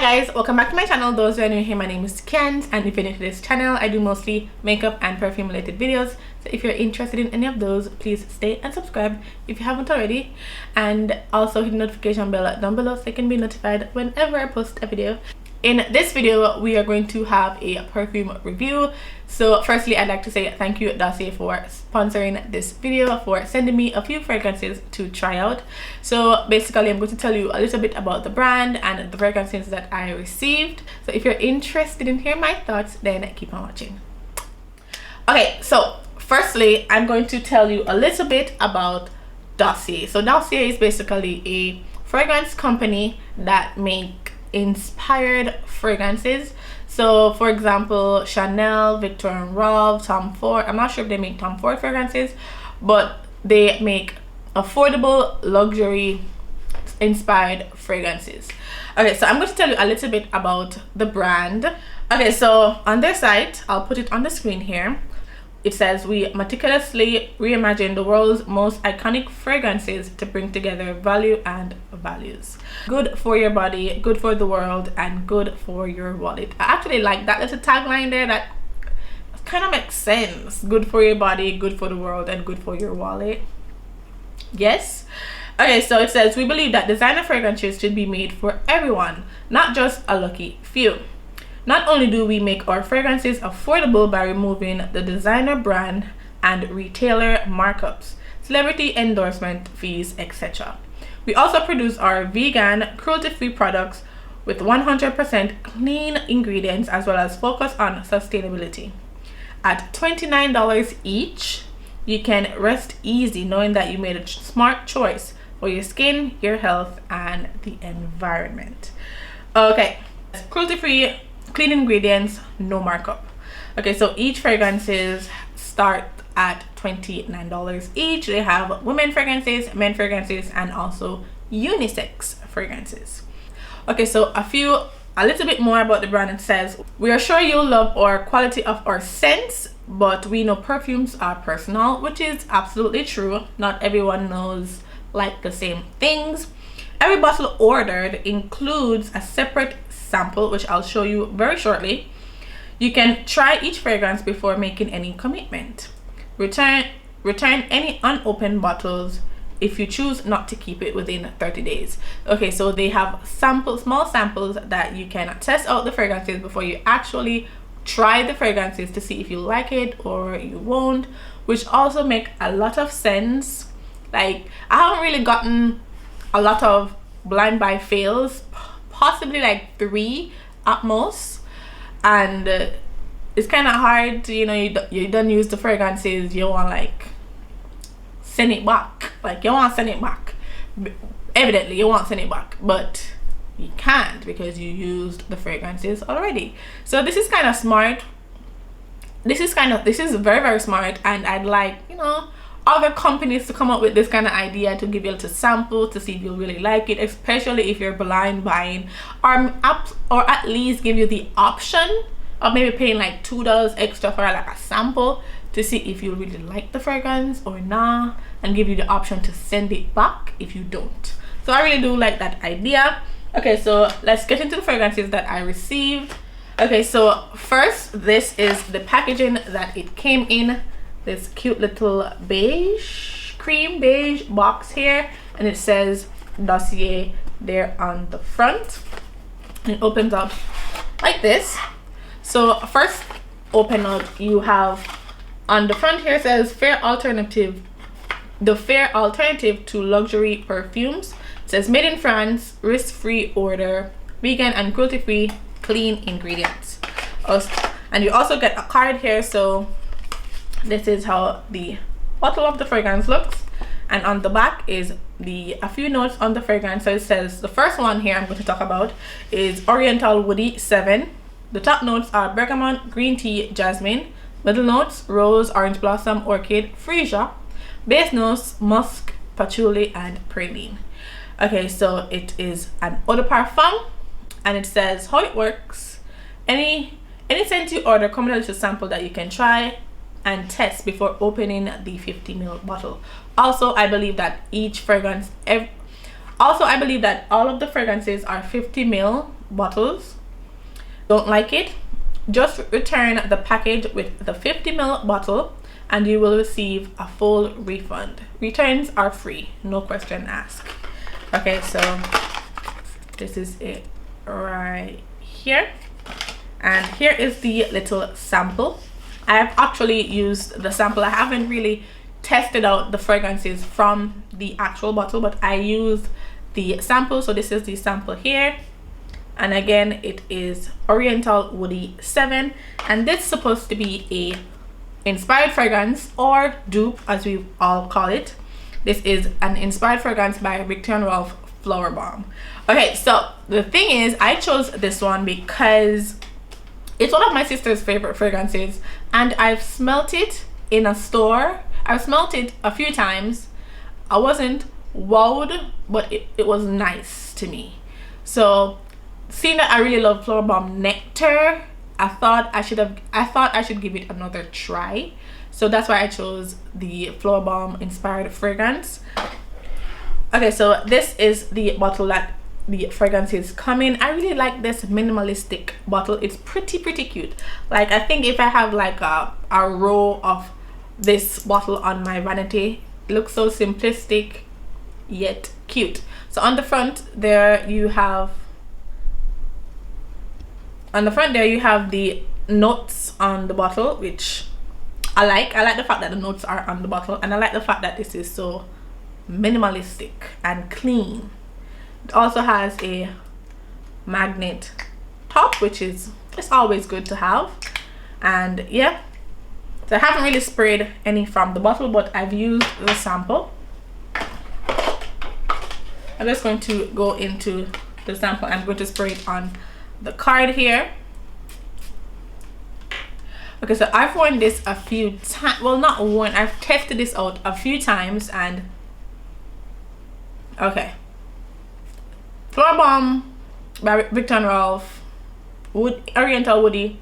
guys, welcome back to my channel. Those who are new here, my name is Kent, and if you're new to this channel, I do mostly makeup and perfume related videos. So if you're interested in any of those, please stay and subscribe if you haven't already, and also hit the notification bell down below so you can be notified whenever I post a video. In this video, we are going to have a perfume review. So firstly, I'd like to say thank you Dossier for sponsoring this video, for sending me a few fragrances to try out. So basically, I'm going to tell you a little bit about the brand and the fragrances that I received. So if you're interested in hearing my thoughts, then keep on watching. Okay, so firstly, I'm going to tell you a little bit about Dossier. So Dossier is basically a fragrance company that make inspired fragrances. So for example, Chanel, Viktor and Rolf, Tom Ford. I'm not sure if they make Tom Ford fragrances, but they make affordable luxury inspired fragrances. Okay, so I'm going to tell you a little bit about the brand. Okay, so on their site, I'll put it on the screen here. It says, we meticulously reimagine the world's most iconic fragrances to bring together value and values. Good for your body, good for the world, and good for your wallet. I actually like that little tagline there. That kind of makes sense. Good for your body, good for the world, and good for your wallet. Yes. Okay, so it says, we believe that designer fragrances should be made for everyone, not just a lucky few. Not only do we make our fragrances affordable by removing the designer brand and retailer markups, celebrity endorsement fees, etc. We also produce our vegan, cruelty-free products with 100% clean ingredients, as well as focus on sustainability. At $29 each, you can rest easy knowing that you made a smart choice for your skin, your health, and the environment. Okay, cruelty-free, clean ingredients, no markup. Okay, so each fragrances start at $29 each. They have women fragrances, men fragrances, and also unisex fragrances. Okay, so a little bit more about the brand. It says, we are sure you'll love our quality of our scents, but we know perfumes are personal, which is absolutely true. Not everyone knows like the same things. Every bottle ordered includes a separate sample, which I'll show you very shortly. You can try each fragrance before making any commitment. Return any unopened bottles if you choose not to keep it within 30 days. Okay, so they have small samples that you can test out the fragrances before you actually try the fragrances to see if you like it or you won't, which also make a lot of sense. Like, I haven't really gotten a lot of blind buy fails, possibly like 3 at most, and it's kind of hard to, you don't use the fragrances, you want like send it back, like you want to send it back, evidently you want to send it back, but you can't because you used the fragrances already. So this is kind of smart. This is very, very smart, and I'd like other companies to come up with this kind of idea to give you a little sample to see if you really like it, especially if you're blind buying, or at least give you the option of maybe paying like $2 extra for like a sample to see if you really like the fragrance or not, and give you the option to send it back if you don't. So I really do like that idea. Okay, so let's get into the fragrances that I received. Okay, so first, this is the packaging that it came in. This cute little cream beige box here, and it says Dossier there on the front. It opens up like this. So first open up, you have on the front here, says the fair alternative to luxury perfumes. It says made in France, risk-free order, vegan and cruelty-free, clean ingredients. And you also get a card here. So this is how the bottle of the fragrance looks, and on the back is a few notes on the fragrance. So it says the first one here I'm going to talk about is Oriental Woody 7. The top notes are bergamot, green tea, jasmine. Middle notes, rose, orange blossom, orchid, freesia. Base notes, musk, patchouli, and praline. Okay, so it is an eau de parfum, and it says how it works. Any scent you order, come with a little sample that you can try and test before opening the 50ml bottle. Also, I believe that all of the fragrances are 50ml, bottles. Don't like it, just return the package with the 50 ml bottle and you will receive a full refund. Returns are free, no question asked. Okay, so this is it right here, and here is the little sample. I have actually used the sample. I haven't really tested out the fragrances from the actual bottle, but I used the sample. So this is the sample here, and again it is Oriental Woody 7, and this is supposed to be a inspired fragrance, or dupe as we all call it. This is an inspired fragrance by Viktor and Rolf Flowerbomb. Okay, so the thing is, I chose this one because it's one of my sister's favorite fragrances, and I've smelt it in a store. I've smelt it a few times. I wasn't wowed, but it was nice to me. So seeing that I really love Flowerbomb Nectar, I thought I should give it another try. So that's why I chose the Flowerbomb inspired fragrance. Okay, so this is the bottle that the fragrances come in. I really like this minimalistic bottle. It's pretty cute. Like, I think if I have like a row of this bottle on my vanity, it looks so simplistic yet cute. So on the front there you have the notes on the bottle, which I like the fact that the notes are on the bottle, and I like the fact that this is so minimalistic and clean. It also has a magnet top, which is it's always good to have. And yeah, so I haven't really sprayed any from the bottle, but I've used the sample. I'm just going to go into the sample. I'm going to spray it on the card here. Okay, so I've worn this a few times. Well, not worn, I've tested this out a few times, and okay, Flowerbomb by Viktor and Rolf Oriental Woody.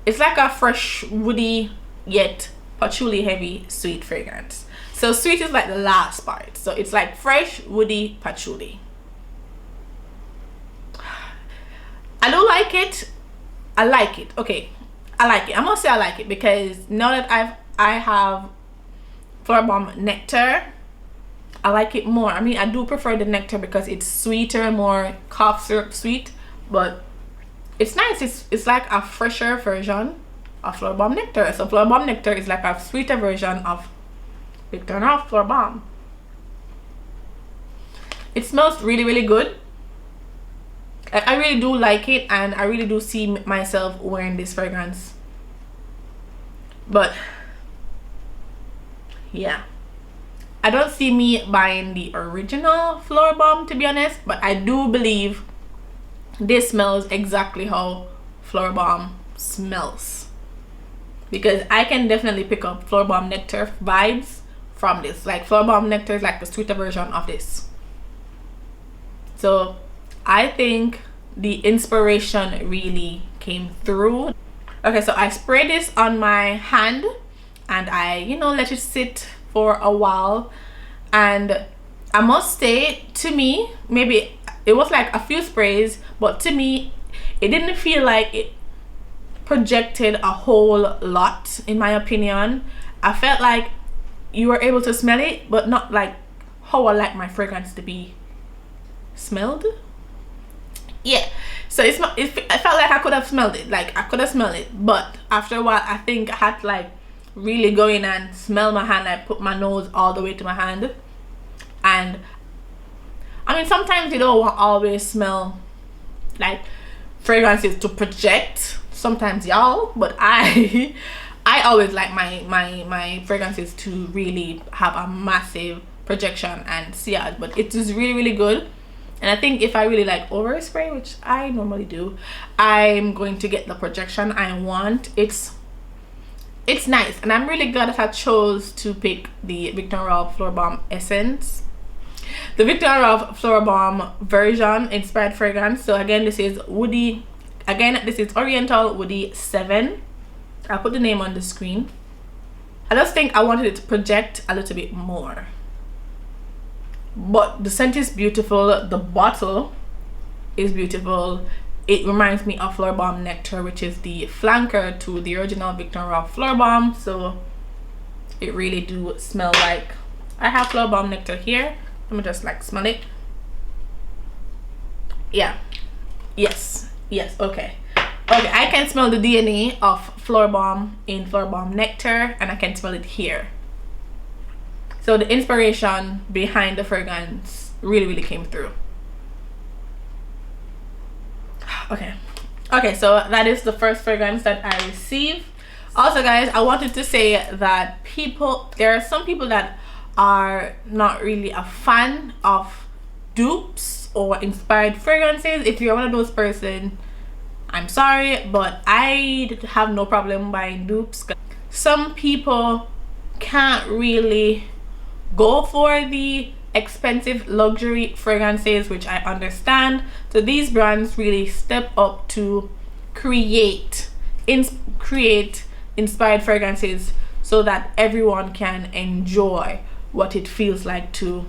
It's like a fresh woody yet patchouli heavy sweet fragrance. So sweet is like the last part, so it's like fresh woody patchouli. I do like it. I like it. Okay, I like it. I'm gonna say I like it because now that I have Flowerbomb Nectar, I like it more. I mean, I do prefer the Nectar because it's sweeter, more cough syrup sweet, but it's nice. It's like a fresher version of Flowerbomb Nectar. So Flowerbomb Nectar is like a sweeter version of Viktor and Rolf Flowerbomb. It smells really good. I really do like it, and I really do see myself wearing this fragrance. But yeah, I don't see me buying the original Flowerbomb, to be honest, but I do believe this smells exactly how Flowerbomb smells, because I can definitely pick up Flowerbomb Nectar vibes from this. Like, Flowerbomb Nectar is like the sweeter version of this. So I think the inspiration really came through. Okay, so I sprayed this on my hand and I, you know, let it sit for a while, and I must say, to me, maybe it was like a few sprays, but to me it didn't feel like it projected a whole lot. In my opinion, I felt like you were able to smell it, but not like how I like my fragrance to be smelled. Yeah, so it felt like I could have smelled it, like I could have smelled it, but after a while I think I had to like really go in and smell my hand. I put my nose all the way to my hand, and I mean, sometimes you don't always smell like fragrances to project, sometimes y'all, but I always like my fragrances to really have a massive projection and sillage. But it is really good. And I think if I really like overspray, which I normally do, I'm going to get the projection I want. It's nice, and I'm really glad that I chose to pick the Viktor and Rolf Flowerbomb Essence, the Viktor and Rolf Flowerbomb version inspired fragrance. So again, this is Woody. Again, this is Oriental Woody 7. I'll put the name on the screen. I just think I wanted it to project a little bit more. But the scent is beautiful. The bottle is beautiful. It reminds me of Flowerbomb Nectar, which is the flanker to the original Viktor Flowerbomb. So it really do smell like, I have Flowerbomb Nectar here. Let me just like smell it. Yeah, yes, okay, I can smell the DNA of Flowerbomb in Flowerbomb Nectar, and I can smell it here. So the inspiration behind the fragrance really came through. Okay, so that is the first fragrance that I received. Also guys, I wanted to say that there are some people that are not really a fan of dupes or inspired fragrances. If you're one of those person, I'm sorry, but I have no problem buying dupes. Some people can't really go for the expensive luxury fragrances, which I understand. So these brands really step up to create inspired fragrances so that everyone can enjoy what it feels like to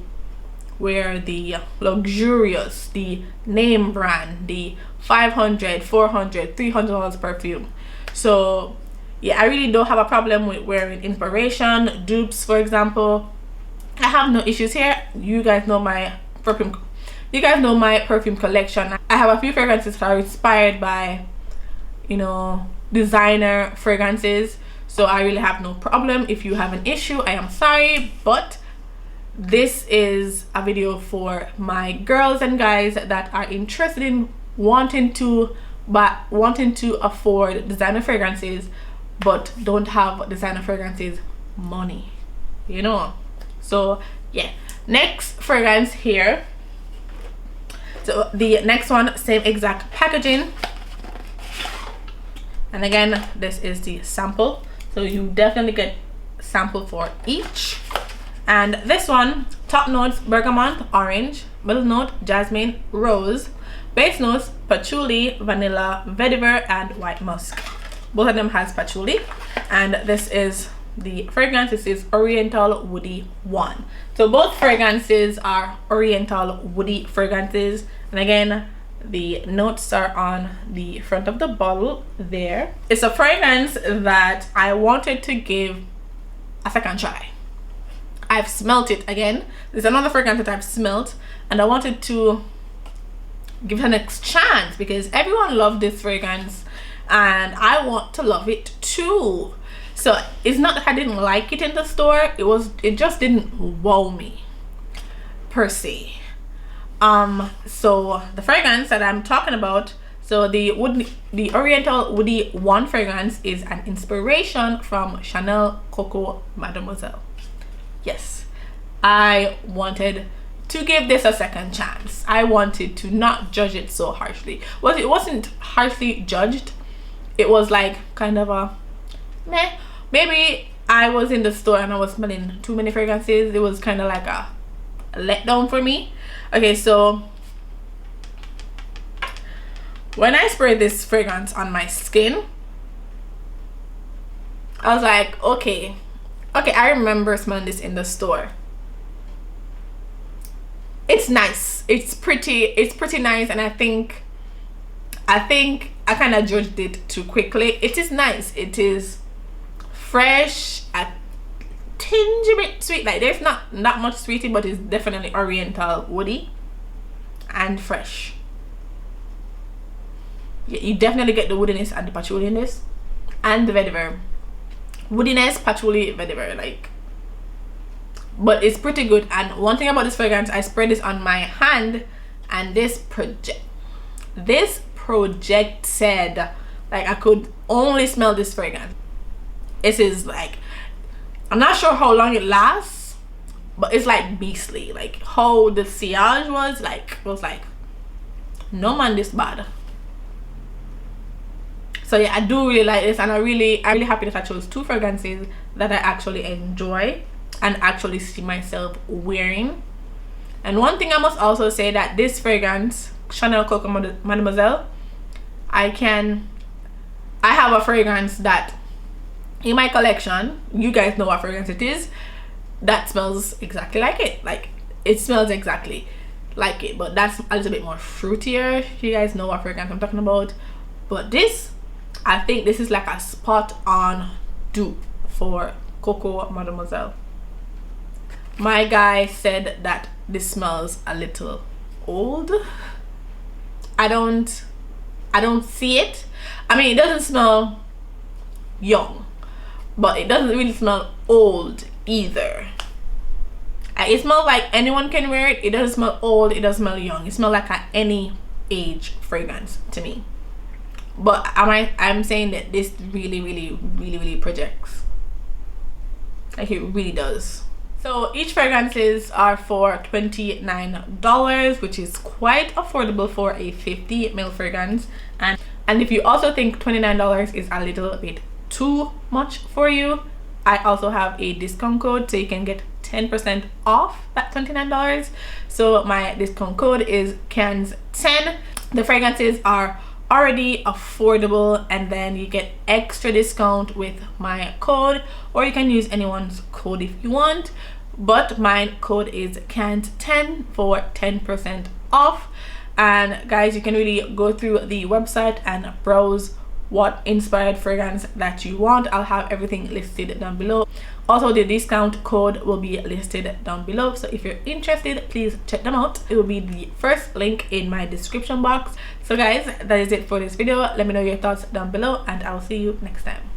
wear the luxurious, the name brand, the $500, $400, $300 perfume. So yeah, I really don't have a problem with wearing inspiration dupes, for example. I have no issues here. You guys know my perfume collection. I have a few fragrances that are inspired by, you know, designer fragrances, so I really have no problem. If you have an issue, I am sorry, but this is a video for my girls and guys that are interested in wanting to afford designer fragrances but don't have designer fragrances money, you know. So yeah, next fragrance here. So the next one, same exact packaging, and again this is the sample, so you definitely get sample for each. And this one, top notes bergamot, orange, middle note jasmine, rose, base notes patchouli, vanilla, vetiver, and white musk. Both of them has patchouli, and this is the fragrance. This is Oriental Woody 1. So both fragrances are Oriental Woody fragrances, and again the notes are on the front of the bottle there. It's a fragrance that I wanted to give a second try. I've smelt it again. There's another fragrance that I've smelt, and I wanted to give it a next chance because everyone loved this fragrance and I want to love it too. So it's not that I didn't like it in the store, it just didn't wow me per se. So the fragrance that I'm talking about, so the Oriental Woody 1 fragrance is an inspiration from Chanel Coco Mademoiselle. Yes, I wanted to give this a second chance. I wanted to not judge it so harshly. Well, it wasn't harshly judged, it was like kind of a meh. Maybe I was in the store and I was smelling too many fragrances. It was kind of like a letdown for me. Okay, so when I sprayed this fragrance on my skin, I was like, okay, I remember smelling this in the store. It's nice, it's pretty nice, and I think I kind of judged it too quickly. It is nice, it is fresh, a tinge a bit sweet, like there's not much sweetie, but it's definitely Oriental Woody and fresh. Yeah, you definitely get the woodiness and the patchouli in this, and the vetiver. Woodiness, patchouli, vetiver, like, but it's pretty good. And one thing about this fragrance, I sprayed this on my hand and this projected, like I could only smell this fragrance. It is like, I'm not sure how long it lasts, but it's like beastly. Like how the sillage was like, it was like, no man, this bad. So yeah, I do really like this, and I'm really happy that I chose two fragrances that I actually enjoy and actually see myself wearing. And one thing I must also say, that this fragrance, Chanel Coco Mademoiselle, I have a fragrance that in my collection, you guys know what fragrance it is, that smells exactly like it. Like it smells exactly like it, but that's a little bit more fruitier. You guys know what fragrance I'm talking about. But this, I think this is like a spot on dupe for Coco Mademoiselle. My guy said that this smells a little old. I don't see it. I mean, it doesn't smell young, but it doesn't really smell old either. It smells like anyone can wear it. It doesn't smell old, it doesn't smell young. It smells like any age fragrance to me. But I'm saying that this really projects. Like, it really does. So each fragrances are for $29, which is quite affordable for a 50 ml fragrance. And if you also think $29 is a little bit too much for you, I also have a discount code, so you can get 10% off that $29. So my discount code is CANS10. The fragrances are already affordable, and then you get extra discount with my code, or you can use anyone's code if you want, but my code is CANS10 for 10% off. And guys, you can really go through the website and browse what inspired fragrance that you want. I'll have everything listed down below. Also, the discount code will be listed down below, so if you're interested, please check them out. It will be the first link in my description box. So guys, that is it for this video. Let me know your thoughts down below, and I'll see you next time.